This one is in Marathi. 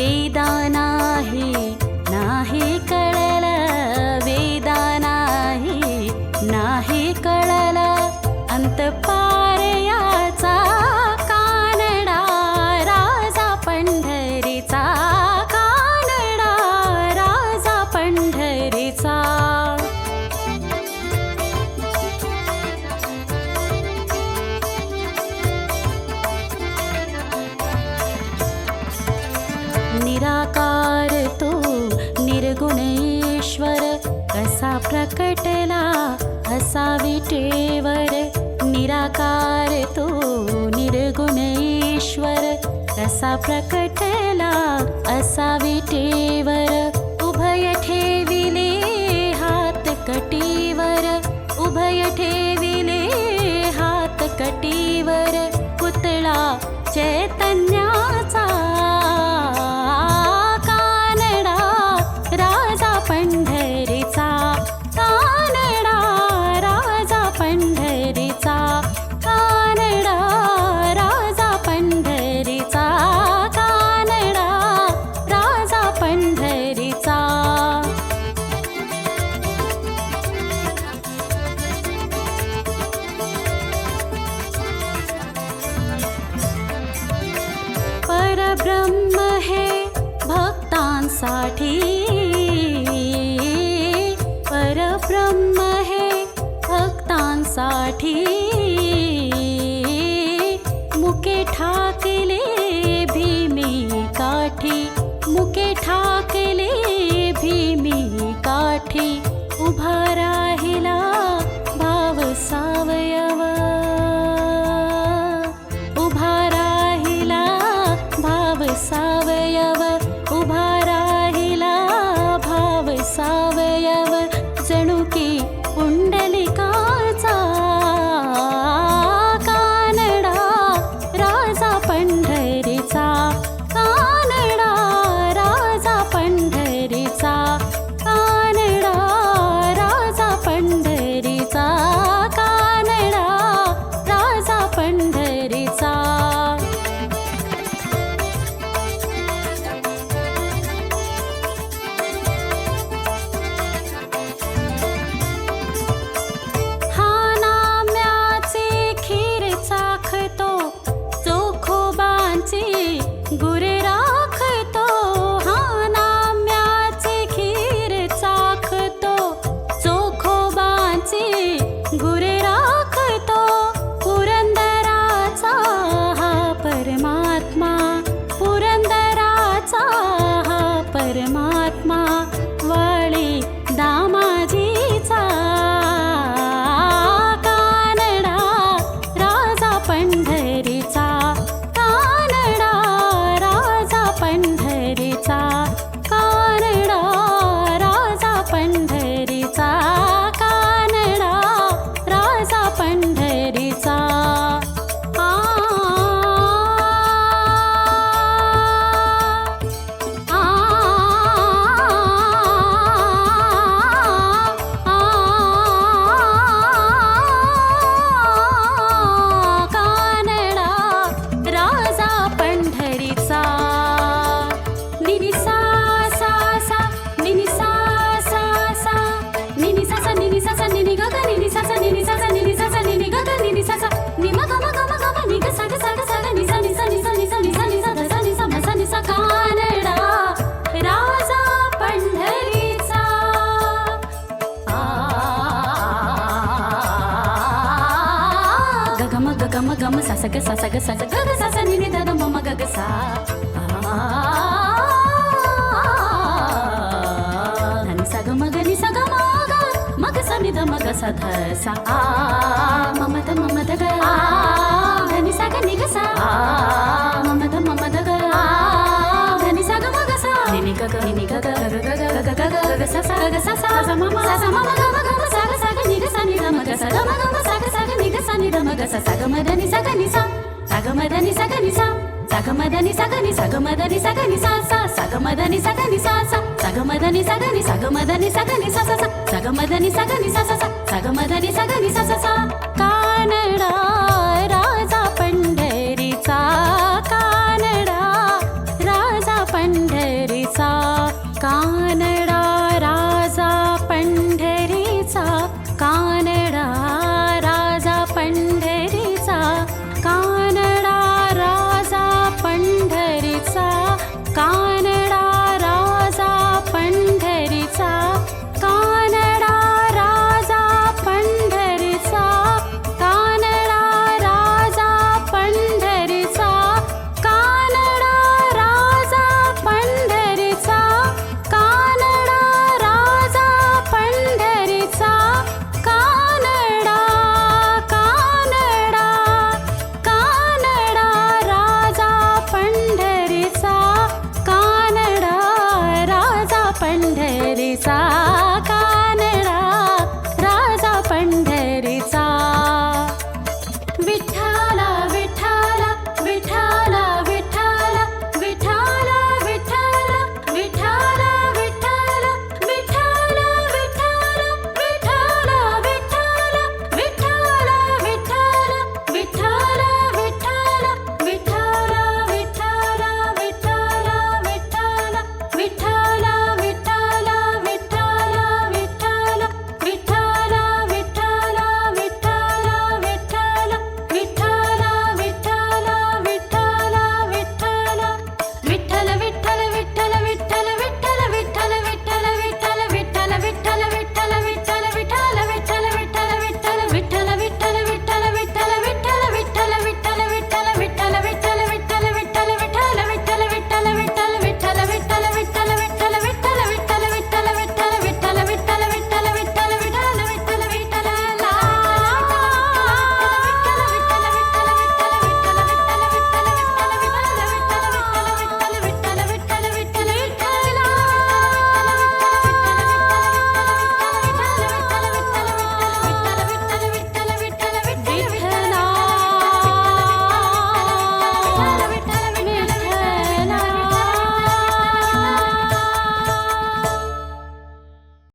वेदा नाही कळलं, वेदा नाही कळलं, अंतपार याचा कानडा राजा पंढरीचा, कानडा राजा पंढरीचा. निराकार तो निर्गुणेश्वर, कसा प्रकटला असा विटेवर. निराकार तो निर्गुणेश्वर, कसा प्रकटला असा विटेवर. उभय ठेविले हात कटीवर, उभय ठेविले हात कटीवर. पुतळा चैतन्याचा, कानडा राजा पंढरीचा, कानडा राजा पंढरीचा, कानडा राजा पंढरीचा, कानडा राजा पंढरीचा. परब्रह्म हे भक्तांसाठी, परब्रह्म हे भक्तांसाठी. मुके ठाकले भीमी काठी, मुके ठाकले भीमी काठी. उभा राहिला भाव सावयव, उभा राहिला भाव सावयव, उभा राहिला भाव सावयव. जणू की पुंडलिकाचा, कानडा राजा पंढरीचा, कानडा राजा पंढरीचा, कानडा राजा पंढरीचा, कानडा राजा पंढरीचा. गुर राखतो, हा नाम्याचे खीर चाखतो. चोखोबांची गुर राखतो. पुरंदराचा हा परमात्मा, पुरंदराचा हा परमात्मा. वाळी दामाजीचा, कानडा राजा पंढरीचा, कानडा राजा पंढरीचा, कानडा राजा पंढरीचा, कानडा राजा पंढरीचा. गम गम सा सा ग सा सा ग सा ग ग सा सा नि नि द द म म ग ग सा. धनि सा ग म ग नि सा ग म ग सा नि द म ग सा ध सा. म म द ग धनि सा ग नि ग सा. म म द ग धनि सा ग म ग सा. नि नि ग ग नि नि ग ग ग ग ग ग ग ग सा सा ग सा सा सा म म ग म सा ग सा ग नि ग सा नि द म ग सा. द म ग म सा ग सा ग नि ग सा नि द म ग सा. सा ग म ध नि सा ग नि सा. सा ग म ध नि सा ग नि सा. सा ग म ध नि सा ग नि सा ग म ध नि सा ग नि सा सा. सा ग म ध नि सा ग नि सा सा. सा ग म ध नि सा ग नि सा ग म ध नि सा ग नि सा सा सा. सा ग म ध नि सा ग नि सा सा सा. सा ग म ध नि सा ग नि सा सा सा. कानडा राजा पंढरीचा, कानडा राजा पंढरीचा. कानडा राजा पंढरीचा, कानडा राजा पंढरीचा, कानडा राजा पंढरीचा, कानडा राजा पंढरीचा, कानडा राजा पंढरीचा, कानडा राजा पंढरीचा, कानडा राजा पंढरीचा, कानडा राजा पंढरीचा, कानडा कानडा कानडा राजा पंढरीचा, कानडा राजा पंढरीचा.